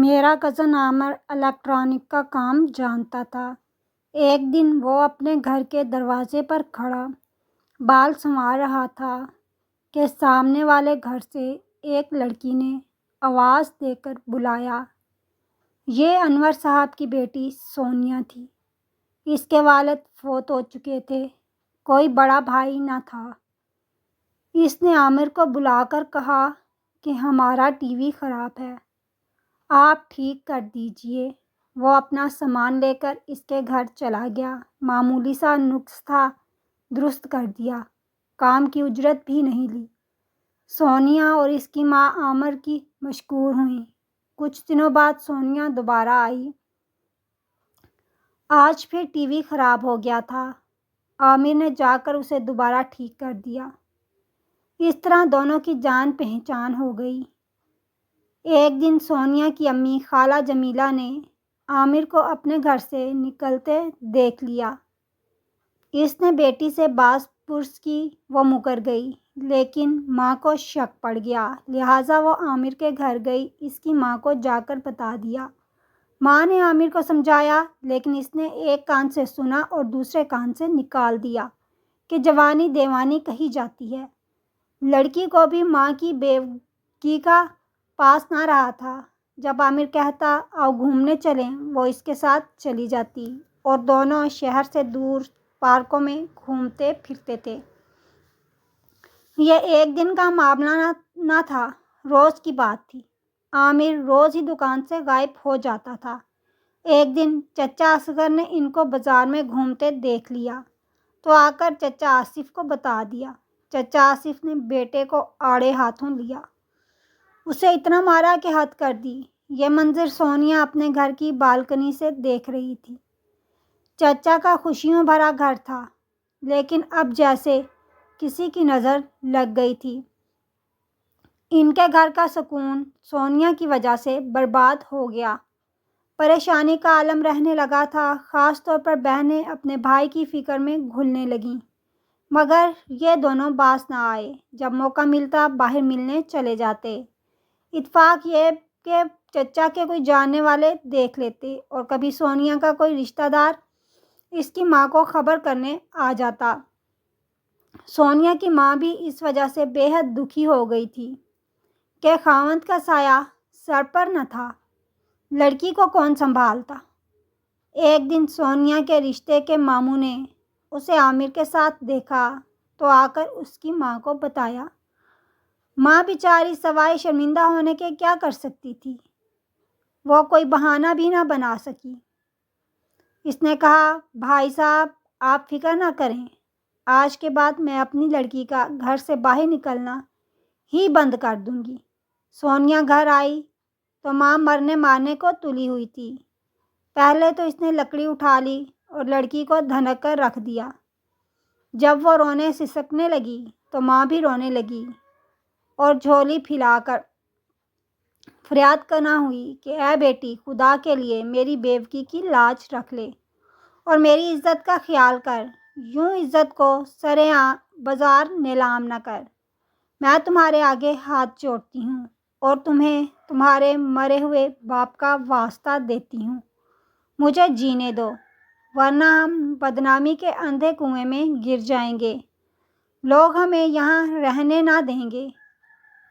میرا کزن عامر الیکٹرانک کا کام جانتا تھا۔ ایک دن وہ اپنے گھر کے دروازے پر کھڑا بال سنوار رہا تھا کہ سامنے والے گھر سے ایک لڑکی نے آواز دے کر بلایا۔ یہ انور صاحب کی بیٹی سونیا تھی۔ اس کے والد فوت ہو چکے تھے، کوئی بڑا بھائی نہ تھا۔ اس نے عامر کو بلا کر کہا کہ ہمارا ٹی وی خراب ہے، آپ ٹھیک کر دیجئے۔ وہ اپنا سامان لے کر اس کے گھر چلا گیا۔ معمولی سا نقص تھا، درست کر دیا، کام کی اجرت بھی نہیں لی۔ سونیا اور اس کی ماں عامر کی مشکور ہوئیں۔ کچھ دنوں بعد سونیا دوبارہ آئی۔ آج پھر ٹی وی خراب ہو گیا تھا۔ عامر نے جا کر اسے دوبارہ ٹھیک کر دیا۔ اس طرح دونوں کی جان پہچان ہو گئی۔ ایک دن سونیا کی امی خالہ جمیلہ نے عامر کو اپنے گھر سے نکلتے دیکھ لیا۔ اس نے بیٹی سے بات پرس کی، وہ مکر گئی، لیکن ماں کو شک پڑ گیا، لہٰذا وہ عامر کے گھر گئی، اس کی ماں کو جا کر بتا دیا۔ ماں نے عامر کو سمجھایا، لیکن اس نے ایک کان سے سنا اور دوسرے کان سے نکال دیا کہ جوانی دیوانی کہی جاتی ہے۔ لڑکی کو بھی ماں کی بیوگی کا پاس نہ رہا تھا۔ جب عامر کہتا آؤ گھومنے چلیں، وہ اس کے ساتھ چلی جاتی اور دونوں شہر سے دور پارکوں میں گھومتے پھرتے تھے۔ یہ ایک دن کا معاملہ نہ تھا، روز کی بات تھی۔ عامر روز ہی دکان سے غائب ہو جاتا تھا۔ ایک دن چچا اصغر نے ان کو بازار میں گھومتے دیکھ لیا تو آ کر چچا آصف کو بتا دیا۔ چچا آصف نے بیٹے کو آڑے ہاتھوں لیا، اسے اتنا مارا کہ حد کر دی۔ یہ منظر سونیا اپنے گھر کی بالکنی سے دیکھ رہی تھی۔ چچا کا خوشیوں بھرا گھر تھا، لیکن اب جیسے کسی کی نظر لگ گئی تھی۔ ان کے گھر کا سکون سونیا کی وجہ سے برباد ہو گیا۔ پریشانی کا عالم رہنے لگا تھا، خاص طور پر بہنیں اپنے بھائی کی فکر میں گھلنے لگیں، مگر یہ دونوں باز نہ آئے۔ جب موقع ملتا باہر ملنے چلے جاتے۔ اتفاق یہ کہ چچا کے کوئی جاننے والے دیکھ لیتے اور کبھی سونیا کا کوئی رشتہ دار اس کی ماں کو خبر کرنے آ جاتا۔ سونیا کی ماں بھی اس وجہ سے بے حد دکھی ہو گئی تھی کہ خاوند کا سایہ سر پر نہ تھا، لڑکی کو کون سنبھالتا۔ ایک دن سونیا کے رشتے کے ماموں نے اسے عامر کے ساتھ دیکھا تو آ کر اس کی ماں کو بتایا۔ ماں بیچاری سوائے شرمندہ ہونے کے کیا کر سکتی تھی، وہ کوئی بہانہ بھی نہ بنا سکی۔ اس نے کہا بھائی صاحب آپ فکر نہ کریں، آج کے بعد میں اپنی لڑکی کا گھر سے باہر نکلنا ہی بند کر دوں گی۔ سونیا گھر آئی تو ماں مرنے مارنے کو تلی ہوئی تھی۔ پہلے تو اس نے لکڑی اٹھا لی اور لڑکی کو دھنک کر رکھ دیا۔ جب وہ رونے سسکنے لگی تو ماں بھی رونے لگی اور جھولی پھیلا کر فریاد کرنا ہوئی کہ اے بیٹی خدا کے لیے میری بیوگی کی لاج رکھ لے اور میری عزت کا خیال کر، یوں عزت کو سرے بازار نیلام نہ کر۔ میں تمہارے آگے ہاتھ جوڑتی ہوں اور تمہیں تمہارے مرے ہوئے باپ کا واسطہ دیتی ہوں، مجھے جینے دو، ورنہ ہم بدنامی کے اندھے کنویں میں گر جائیں گے، لوگ ہمیں یہاں رہنے نہ دیں گے۔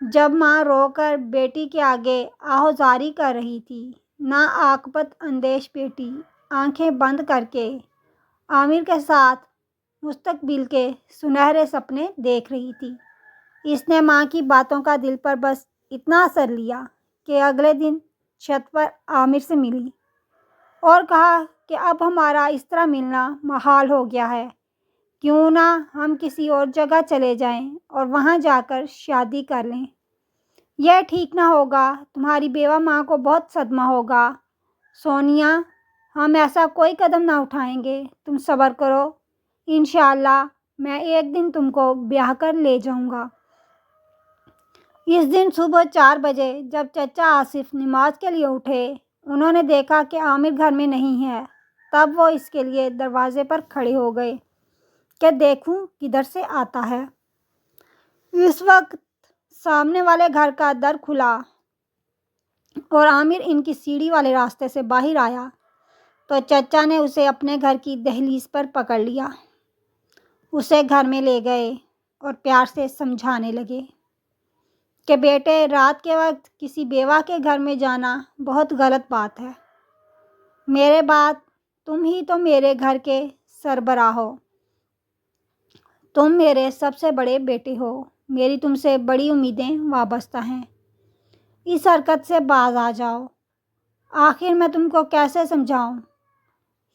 جب ماں رو کر بیٹی کے آگے آہوازاری کر رہی تھی، نا عاقبت اندیش بیٹی آنکھیں بند کر کے عامر کے ساتھ مستقبل کے سنہرے سپنے دیکھ رہی تھی، اس نے ماں کی باتوں کا دل پر بس اتنا اثر لیا کہ اگلے دن چھت پر عامر سے ملی اور کہا کہ اب ہمارا اس طرح ملنا محال ہو گیا ہے، کیوں نہ ہم کسی اور جگہ چلے جائیں اور وہاں جا کر شادی کر لیں۔ یہ ٹھیک نہ ہوگا، تمہاری بیوہ ماں کو بہت صدمہ ہوگا۔ سونیا ہم ایسا کوئی قدم نہ اٹھائیں گے، تم صبر کرو، انشاءاللہ میں ایک دن تم کو بیاہ کر لے جاؤں گا۔ اس دن صبح 4 بجے جب چچا آصف نماز کے لیے اٹھے، انہوں نے دیکھا کہ عامر گھر میں نہیں ہے۔ تب وہ اس کے لیے دروازے پر کھڑے ہو گئے کہ دیکھوں کدھر سے آتا ہے۔ اس وقت سامنے والے گھر کا در کھلا اور عامر ان کی سیڑھی والے راستے سے باہر آیا تو چچا نے اسے اپنے گھر کی دہلیز پر پکڑ لیا، اسے گھر میں لے گئے اور پیار سے سمجھانے لگے کہ بیٹے، رات کے وقت کسی بیوہ کے گھر میں جانا بہت غلط بات ہے۔ میرے بعد تم ہی تو میرے گھر کے سربراہ ہو، تم میرے سب سے بڑے بیٹے ہو، میری تم سے بڑی امیدیں وابستہ ہیں، اس حرکت سے باز آ جاؤ۔ آخر میں تم کو کیسے سمجھاؤں؟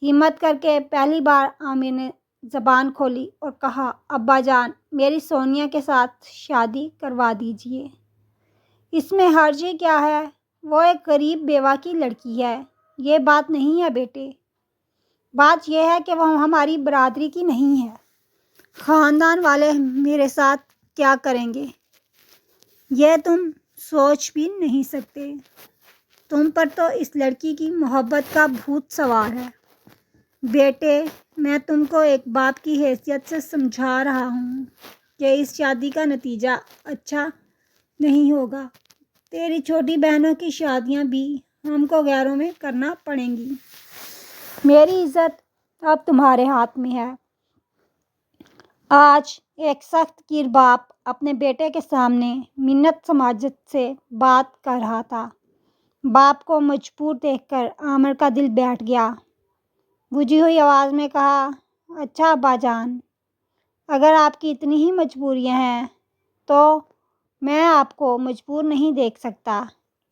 ہمت کر کے پہلی بار عامر نے زبان کھولی اور کہا، ابا جان، میری سونیا کے ساتھ شادی کروا دیجیے۔ اس میں حرج ہی کیا ہے؟ وہ ایک غریب بیوہ کی لڑکی ہے، یہ بات نہیں ہے بیٹے۔ بات یہ ہے کہ وہ ہماری برادری کی نہیں ہے۔ خاندان والے میرے ساتھ کیا کریں گے، یہ تم سوچ بھی نہیں سکتے۔ تم پر تو اس لڑکی کی محبت کا بھوت سوار ہے۔ بیٹے، میں تم کو ایک باپ کی حیثیت سے سمجھا رہا ہوں کہ اس شادی کا نتیجہ اچھا نہیں ہوگا۔ تیری چھوٹی بہنوں کی شادیاں بھی ہم کو غیروں میں کرنا پڑیں گی۔ میری عزت اب تمہارے ہاتھ میں ہے۔ آج ایک سخت گیر باپ اپنے بیٹے کے سامنے منت سماجت سے بات کر رہا تھا۔ باپ کو مجبور دیکھ کر عامر کا دل بیٹھ گیا۔ بجھی ہوئی آواز میں کہا، اچھا ابا جان، اگر آپ کی اتنی ہی مجبوریاں ہیں تو میں آپ کو مجبور نہیں دیکھ سکتا۔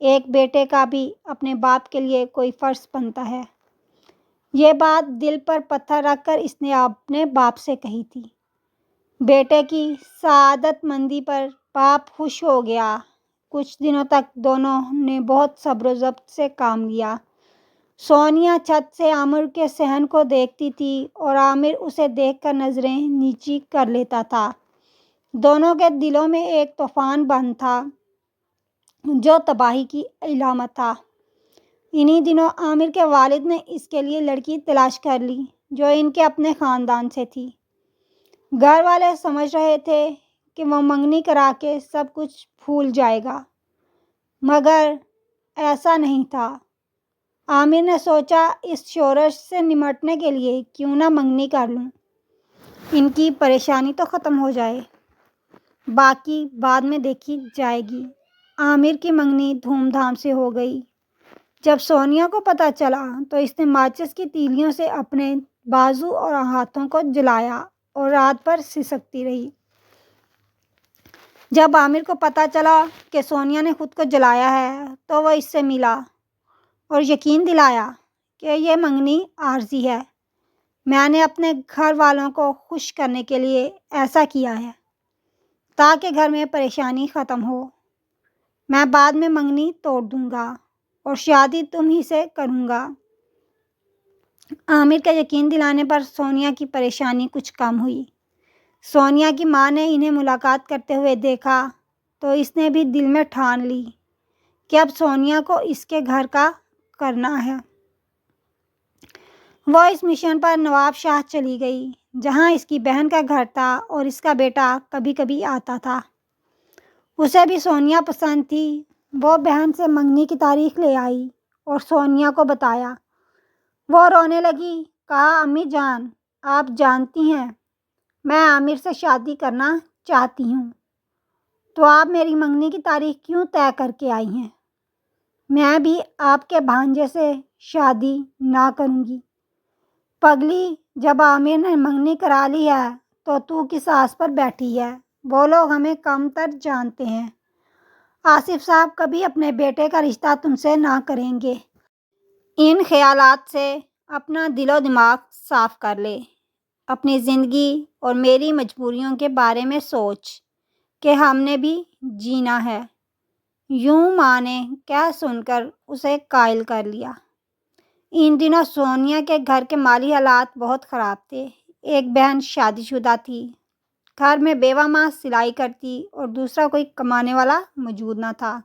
ایک بیٹے کا بھی اپنے باپ کے لیے کوئی فرض بنتا ہے۔ یہ بات دل پر پتھر رکھ کر اس نے اپنے باپ سے کہی تھی۔ بیٹے کی سعادت مندی پر باپ خوش ہو گیا۔ کچھ دنوں تک دونوں نے بہت صبر و ضبط سے کام لیا۔ سونیا چھت سے عامر کے صحن کو دیکھتی تھی اور عامر اسے دیکھ کر نظریں نیچی کر لیتا تھا۔ دونوں کے دلوں میں ایک طوفان بند تھا جو تباہی کی علامت تھا۔ انہی دنوں عامر کے والد نے اس کے لیے لڑکی تلاش کر لی جو ان کے اپنے خاندان سے تھی۔ گھر والے سمجھ رہے تھے کہ وہ منگنی کرا کے سب کچھ بھول جائے گا، مگر ایسا نہیں تھا۔ عامر نے سوچا، اس شورش سے نمٹنے کے لیے کیوں نہ منگنی کر لوں، ان کی پریشانی تو ختم ہو جائے، باقی بعد میں دیکھی جائے گی۔ عامر کی منگنی دھوم دھام سے ہو گئی۔ جب سونیا کو پتہ چلا تو اس نے ماچس کی تیلیوں سے اپنے بازو اور ہاتھوں کو جلایا اور رات بھر سسکتی رہی۔ جب عامر کو پتہ چلا کہ سونیا نے خود کو جلایا ہے تو وہ اس سے ملا اور یقین دلایا کہ یہ منگنی عارضی ہے، میں نے اپنے گھر والوں کو خوش کرنے کے لیے ایسا کیا ہے تاکہ گھر میں پریشانی ختم ہو۔ میں بعد میں منگنی توڑ دوں گا اور شادی تم ہی سے کروں گا۔ عامر کے یقین دلانے پر سونیا کی پریشانی کچھ کم ہوئی۔ سونیا کی ماں نے انہیں ملاقات کرتے ہوئے دیکھا تو اس نے بھی دل میں ٹھان لی کہ اب سونیا کو اس کے گھر کا کرنا ہے۔ وہ اس مشن پر نواب شاہ چلی گئی جہاں اس کی بہن کا گھر تھا اور اس کا بیٹا کبھی کبھی آتا تھا۔ اسے بھی سونیا پسند تھی۔ وہ بہن سے منگنی کی تاریخ لے آئی اور سونیا کو بتایا۔ وہ رونے لگی، کہا، امی جان، آپ جانتی ہیں میں عامر سے شادی کرنا چاہتی ہوں، تو آپ میری منگنی کی تاریخ کیوں طے کر کے آئی ہیں؟ میں بھی آپ کے بھانجے سے شادی نہ کروں گی۔ پگلی، جب عامر نے منگنی کرا لی ہے تو کس آس پر بیٹھی ہے؟ وہ لوگ ہمیں کم تر جانتے ہیں۔ آصف صاحب کبھی اپنے بیٹے کا رشتہ تم سے نہ کریں گے۔ ان خیالات سے اپنا دل و دماغ صاف کر لے۔ اپنی زندگی اور میری مجبوریوں کے بارے میں سوچ کہ ہم نے بھی جینا ہے۔ یوں ماں نے کہہ سن کر اسے قائل کر لیا۔ ان دنوں سونیا کے گھر کے مالی حالات بہت خراب تھے۔ ایک بہن شادی شدہ تھی، گھر میں بیوہ ماں سلائی کرتی اور دوسرا کوئی کمانے والا موجود نہ تھا۔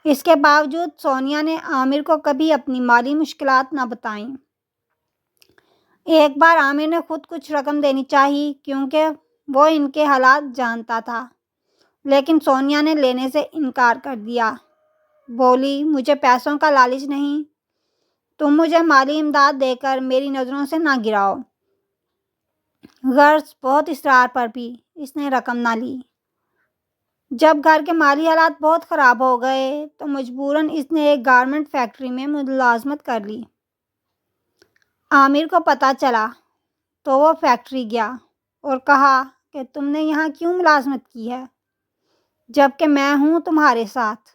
اس کے باوجود سونیا نے عامر کو کبھی اپنی مالی مشکلات نہ بتائیں۔ ایک بار عامر نے خود کچھ رقم دینی چاہی کیونکہ وہ ان کے حالات جانتا تھا، لیکن سونیا نے لینے سے انکار کر دیا۔ بولی، مجھے پیسوں کا لالچ نہیں، تم مجھے مالی امداد دے کر میری نظروں سے نہ گراؤ۔ غرض بہت اصرار پر بھی اس نے رقم نہ لی۔ جب گھر کے مالی حالات بہت خراب ہو گئے تو مجبوراً اس نے ایک گارمنٹ فیکٹری میں ملازمت کر لی۔ عامر کو پتہ چلا تو وہ فیکٹری گیا اور کہا کہ تم نے یہاں کیوں ملازمت کی ہے، جبکہ میں ہوں تمہارے ساتھ؟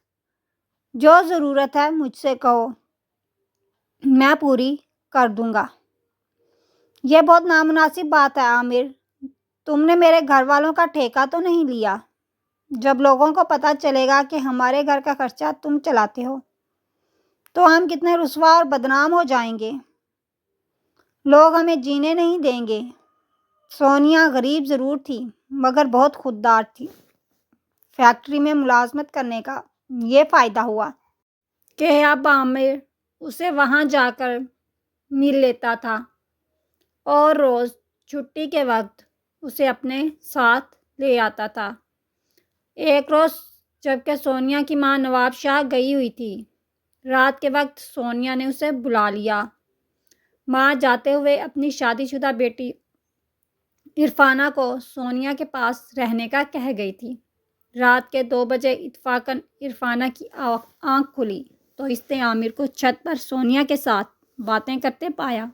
جو ضرورت ہے مجھ سے کہو، میں پوری کر دوں گا۔ یہ بہت نامناسب بات ہے عامر، تم نے میرے گھر والوں کا ٹھیکہ تو نہیں لیا؟ جب لوگوں کو پتہ چلے گا کہ ہمارے گھر کا خرچہ تم چلاتے ہو تو ہم کتنے رسوا اور بدنام ہو جائیں گے، لوگ ہمیں جینے نہیں دیں گے۔ سونیا غریب ضرور تھی مگر بہت خوددار تھی۔ فیکٹری میں ملازمت کرنے کا یہ فائدہ ہوا کہ اب عامر اسے وہاں جا کر مل لیتا تھا اور روز چھٹی کے وقت اسے اپنے ساتھ لے آتا تھا۔ ایک روز جبکہ سونیا کی ماں نواب شاہ گئی ہوئی تھی، رات کے وقت سونیا نے اسے بلا لیا۔ ماں جاتے ہوئے اپنی شادی شدہ بیٹی عرفانہ کو سونیا کے پاس رہنے کا کہہ گئی تھی۔ رات کے 2 بجے اتفاقاً عرفانہ کی آنکھ کھلی تو اس نے عامر کو چھت پر سونیا کے ساتھ باتیں کرتے پایا۔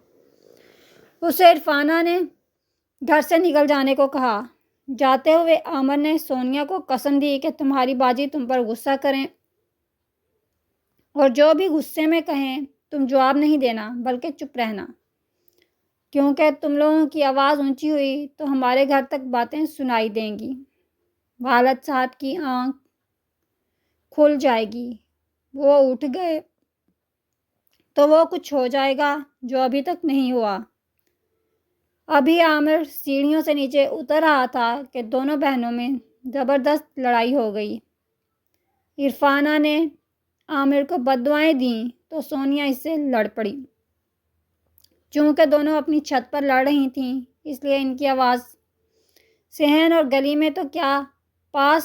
اسے عرفانہ نے گھر سے نکل جانے کو کہا۔ جاتے ہوئے عامر نے سونیا کو قسم دی کہ تمہاری باجی تم پر غصہ کریں اور جو بھی غصے میں کہیں تم جواب نہیں دینا بلکہ چپ رہنا، کیونکہ تم لوگوں کی آواز اونچی ہوئی تو ہمارے گھر تک باتیں سنائی دیں گی، والد صاحب کی آنکھ کھل جائے گی، وہ اٹھ گئے تو وہ کچھ ہو جائے گا جو ابھی تک نہیں ہوا۔ ابھی عامر سیڑھیوں سے نیچے اتر رہا تھا کہ دونوں بہنوں میں زبردست لڑائی ہو گئی۔ عرفانہ نے عامر کو بددعائیں دیں تو سونیا اس سے لڑ پڑی۔ چونکہ دونوں اپنی چھت پر لڑ رہی تھیں اس لیے ان کی آواز صحن اور گلی میں تو کیا پاس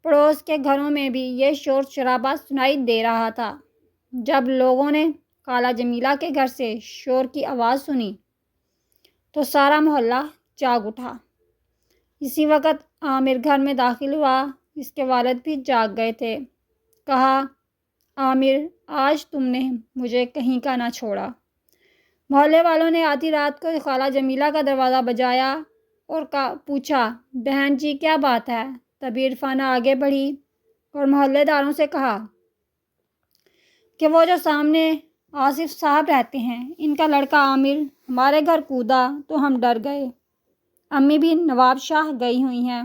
پڑوس کے گھروں میں بھی یہ شور شرابہ سنائی دے رہا تھا۔ جب لوگوں نے خالہ جمیلہ کے گھر سے شور کی آواز سنی تو سارا محلہ جاگ اٹھا۔ اسی وقت عامر گھر میں داخل ہوا، اس کے والد بھی جاگ گئے تھے۔ کہا، عامر آج تم نے مجھے کہیں کا نہ چھوڑا۔ محلے والوں نے آدھی رات کو خالہ جمیلہ کا دروازہ بجایا اور پوچھا، بہن جی کیا بات ہے؟ تبھی عرفانہ آگے بڑھی اور محلے داروں سے کہا کہ وہ جو سامنے آصف صاحب رہتے ہیں ان کا لڑکا عامر ہمارے گھر کودا تو ہم ڈر گئے، امی بھی نواب شاہ گئی ہوئی ہیں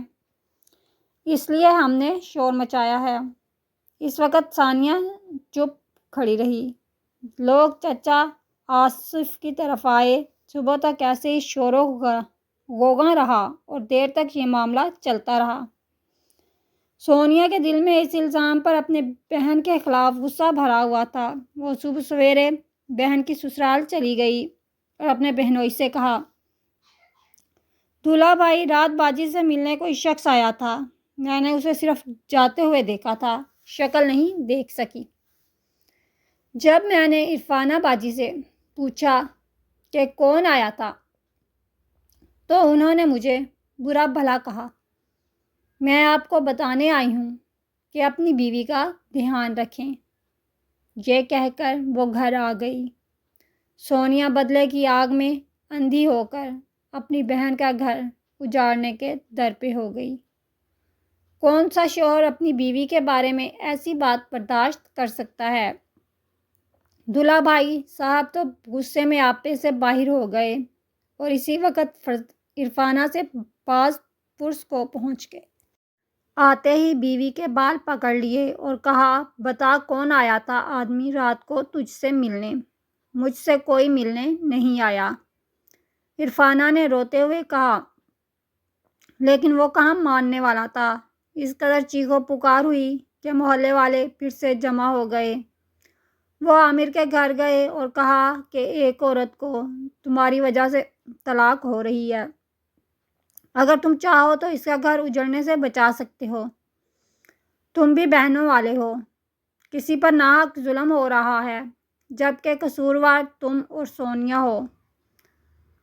اس لیے ہم نے شور مچایا ہے۔ اس وقت ثانیہ چپ کھڑی رہی۔ لوگ چچا آصف کی طرف آئے۔ صبح تک ایسے ہی شور و غوغا رہا اور دیر تک یہ معاملہ چلتا رہا۔ سونیا کے دل میں اس الزام پر اپنے بہن کے خلاف غصہ بھرا ہوا تھا۔ وہ صبح سویرے بہن کی سسرال چلی گئی اور اپنے بہنوئی سے کہا، دولہا بھائی رات باجی سے ملنے کوئی شخص آیا تھا، میں نے اسے صرف جاتے ہوئے دیکھا تھا، شکل نہیں دیکھ سکی۔ جب میں نے عرفانہ باجی سے پوچھا کہ کون آیا تھا تو انہوں نے مجھے برا بھلا کہا۔ میں آپ کو بتانے آئی ہوں کہ اپنی بیوی کا دھیان رکھیں۔ یہ کہہ کر وہ گھر آ گئی۔ سونیا بدلے کی آگ میں اندھی ہو کر اپنی بہن کا گھر اجاڑنے کے در پہ ہو گئی۔ کون سا شوہر اپنی بیوی کے بارے میں ایسی بات برداشت کر سکتا ہے؟ دولہا بھائی صاحب تو غصے میں آپے سے باہر ہو گئے اور اسی وقت عرفانہ سے باز پرس کو پہنچ گئے۔ آتے ہی بیوی کے بال پکڑ لیے اور کہا، بتا کون آیا تھا آدمی رات کو تجھ سے ملنے؟ مجھ سے کوئی ملنے نہیں آیا، عرفانہ نے روتے ہوئے کہا۔ لیکن وہ کہاں ماننے والا تھا۔ اس قدر چیخو پکار ہوئی کہ محلے والے پھر سے جمع ہو گئے۔ وہ عامر کے گھر گئے اور کہا کہ ایک عورت کو تمہاری وجہ سے طلاق ہو رہی ہے، اگر تم چاہو تو اس کا گھر اجڑنے سے بچا سکتے ہو، تم بھی بہنوں والے ہو۔ کسی پر ناحق ظلم ہو رہا ہے، جبکہ قصوروار تم اور سونیا ہو۔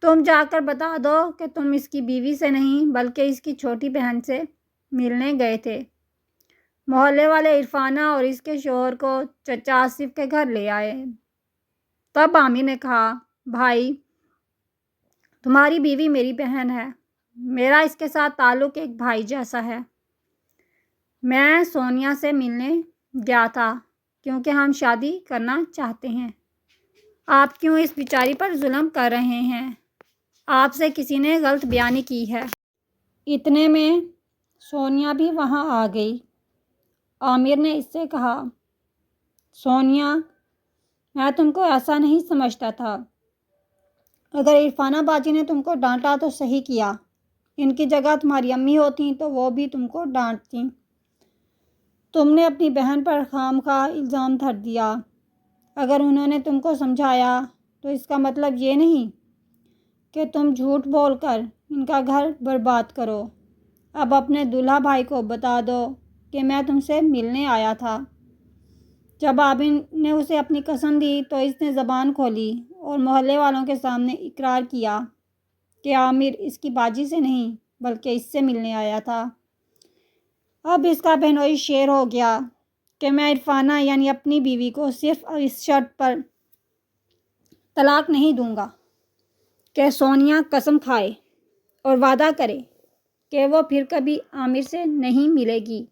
تم جا کر بتا دو کہ تم اس کی بیوی سے نہیں بلکہ اس کی چھوٹی بہن سے ملنے گئے تھے۔ محلے والے عرفانہ اور اس کے شوہر کو چچا آصف کے گھر لے آئے۔ تب عامر نے کہا، بھائی، تمہاری بیوی میری بہن ہے، میرا اس کے ساتھ تعلق ایک بھائی جیسا ہے۔ میں سونیا سے ملنے گیا تھا کیونکہ ہم شادی کرنا چاہتے ہیں۔ آپ کیوں اس بیچاری پر ظلم کر رہے ہیں؟ آپ سے کسی نے غلط بیانی کی ہے۔ اتنے میں سونیا بھی وہاں آ گئی۔ عامر نے اس سے کہا، سونیا، میں تم کو ایسا نہیں سمجھتا تھا۔ اگر عرفانہ باجی نے تم کو ڈانٹا تو صحیح کیا، ان کی جگہ تمہاری امی ہوتی تو وہ بھی تم کو ڈانٹتی۔ تم نے اپنی بہن پر خواہ الزام دھر دیا۔ اگر انہوں نے تم کو سمجھایا تو اس کا مطلب یہ نہیں کہ تم جھوٹ بول کر ان کا گھر برباد کرو۔ اب اپنے دولہا بھائی کو بتا دو کہ میں تم سے ملنے آیا تھا۔ جب عامر نے اسے اپنی قسم دی تو اس نے زبان کھولی اور محلے والوں کے سامنے اقرار کیا کہ عامر اس کی باجی سے نہیں بلکہ اس سے ملنے آیا تھا۔ اب اس کا بہنوئی شیر ہو گیا کہ میں عرفانہ یعنی اپنی بیوی کو صرف اس شرط پر طلاق نہیں دوں گا کہ سونیا قسم کھائے اور وعدہ کرے کہ وہ پھر کبھی عامر سے نہیں ملے گی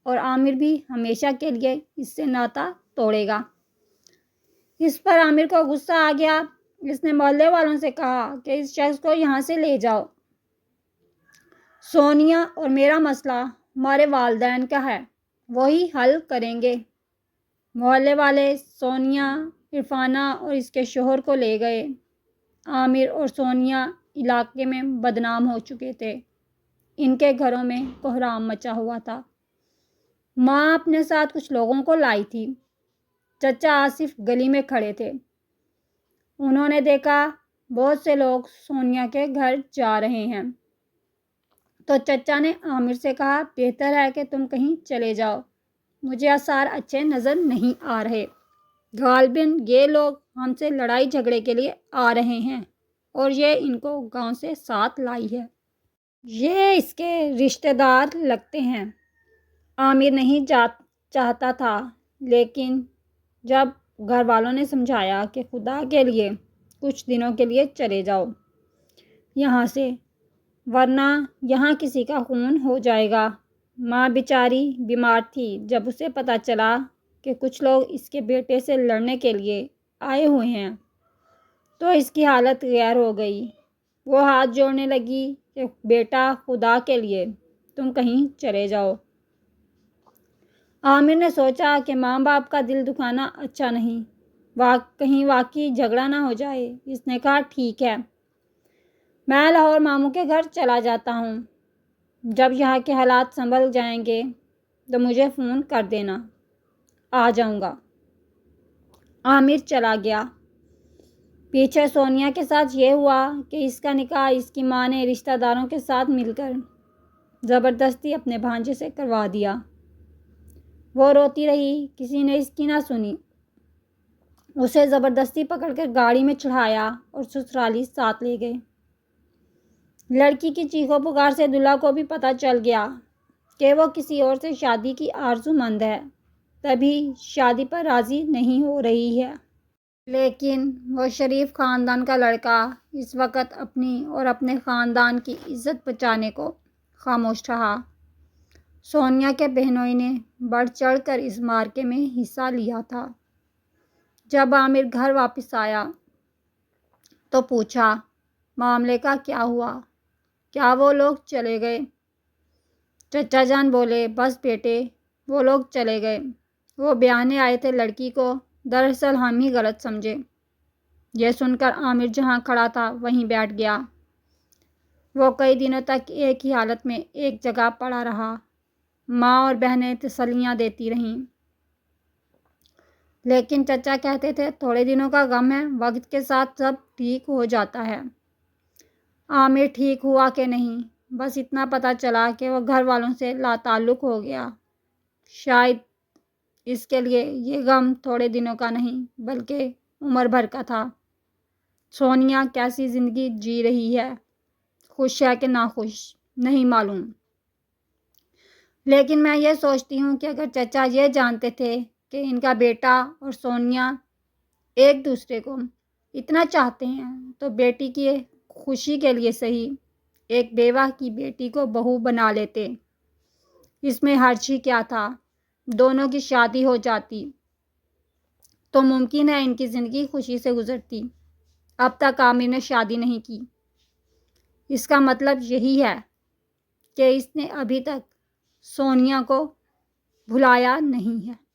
اور عامر بھی ہمیشہ کے لیے اس سے ناتا توڑے گا۔ اس پر عامر کو غصہ آ گیا۔ اس نے محلے والوں سے کہا کہ اس شخص کو یہاں سے لے جاؤ۔ سونیا اور میرا مسئلہ ہمارے والدین کا ہے، وہی حل کریں گے۔ محلے والے سونیا، عرفانہ اور اس کے شوہر کو لے گئے۔ عامر اور سونیا علاقے میں بدنام ہو چکے تھے۔ ان کے گھروں میں کوہرام مچا ہوا تھا۔ ماں اپنے ساتھ کچھ لوگوں کو لائی تھی۔ چچا آصف گلی میں کھڑے تھے۔ انہوں نے دیکھا بہت سے لوگ سونیا کے گھر جا رہے ہیں تو چچا نے عامر سے کہا، بہتر ہے کہ تم کہیں چلے جاؤ، مجھے آثار اچھے نظر نہیں آ رہے۔ غالباً یہ لوگ ہم سے لڑائی جھگڑے کے لیے آ رہے ہیں اور یہ ان کو گاؤں سے ساتھ لائی ہے۔ یہ اس کے رشتہ دار لگتے ہیں۔ عامر نہیں چاہتا تھا، لیکن جب گھر والوں نے سمجھایا کہ خدا کے لیے کچھ دنوں کے لیے چلے جاؤ یہاں سے، ورنہ یہاں کسی کا خون ہو جائے گا۔ ماں بیچاری بیمار تھی۔ جب اسے پتہ چلا کہ کچھ لوگ اس کے بیٹے سے لڑنے کے لیے آئے ہوئے ہیں تو اس کی حالت غیر ہو گئی۔ وہ ہاتھ جوڑنے لگی کہ بیٹا، خدا کے لیے تم کہیں چلے جاؤ۔ عامر نے سوچا کہ ماں باپ کا دل دکھانا اچھا نہیں، کہیں واقعی جھگڑا نہ ہو جائے۔ اس نے کہا، ٹھیک ہے، میں لاہور ماموں کے گھر چلا جاتا ہوں۔ جب یہاں کے حالات سنبھل جائیں گے تو مجھے فون کر دینا، آ جاؤں گا۔ عامر چلا گیا۔ پیچھے سونیا کے ساتھ یہ ہوا کہ اس کا نکاح اس کی ماں نے رشتہ داروں کے ساتھ مل کر زبردستی اپنے بھانجے سے کروا دیا۔ وہ روتی رہی، کسی نے اس کی نہ سنی۔ اسے زبردستی پکڑ کر گاڑی میں چڑھایا اور سسرالی ساتھ لے گئے۔ لڑکی کی چیخوں پکار سے دلہا کو بھی پتہ چل گیا کہ وہ کسی اور سے شادی کی آرزو مند ہے، تبھی شادی پر راضی نہیں ہو رہی ہے۔ لیکن وہ شریف خاندان کا لڑکا اس وقت اپنی اور اپنے خاندان کی عزت بچانے کو خاموش رہا۔ سونیا کے بہنوئی نے بڑھ چڑھ کر اس معرکے میں حصہ لیا تھا۔ جب عامر گھر واپس آیا تو پوچھا، معاملے کا کیا ہوا؟ کیا وہ لوگ چلے گئے؟ چچا جان بولے، بس بیٹے، وہ لوگ چلے گئے۔ وہ بیانے آئے تھے لڑکی کو، دراصل ہم ہی غلط سمجھے۔ یہ سن کر عامر جہاں کھڑا تھا وہیں بیٹھ گیا۔ وہ کئی دنوں تک ایک ہی حالت میں ایک جگہ پڑا رہا۔ ماں اور بہنیں تسلیاں دیتی رہیں، لیکن چچا کہتے تھے تھوڑے دنوں کا غم ہے، وقت کے ساتھ سب ٹھیک ہو جاتا ہے۔ عامر ٹھیک ہوا کہ نہیں، بس اتنا پتہ چلا کہ وہ گھر والوں سے لا تعلق ہو گیا۔ شاید اس کے لیے یہ غم تھوڑے دنوں کا نہیں بلکہ عمر بھر کا تھا۔ سونیا کیسی زندگی جی رہی ہے، خوش ہے کہ ناخوش، نہیں معلوم۔ لیکن میں یہ سوچتی ہوں کہ اگر چچا یہ جانتے تھے کہ ان کا بیٹا اور سونیا ایک دوسرے کو اتنا چاہتے ہیں تو بیٹی کی خوشی کے لیے صحیح ایک بیوہ کی بیٹی کو بہو بنا لیتے۔ اس میں حرج ہی کیا تھا؟ دونوں کی شادی ہو جاتی تو ممکن ہے ان کی زندگی خوشی سے گزرتی۔ اب تک عامر نے شادی نہیں کی، اس کا مطلب یہی ہے کہ اس نے ابھی تک سونیا کو بھلایا نہیں ہے۔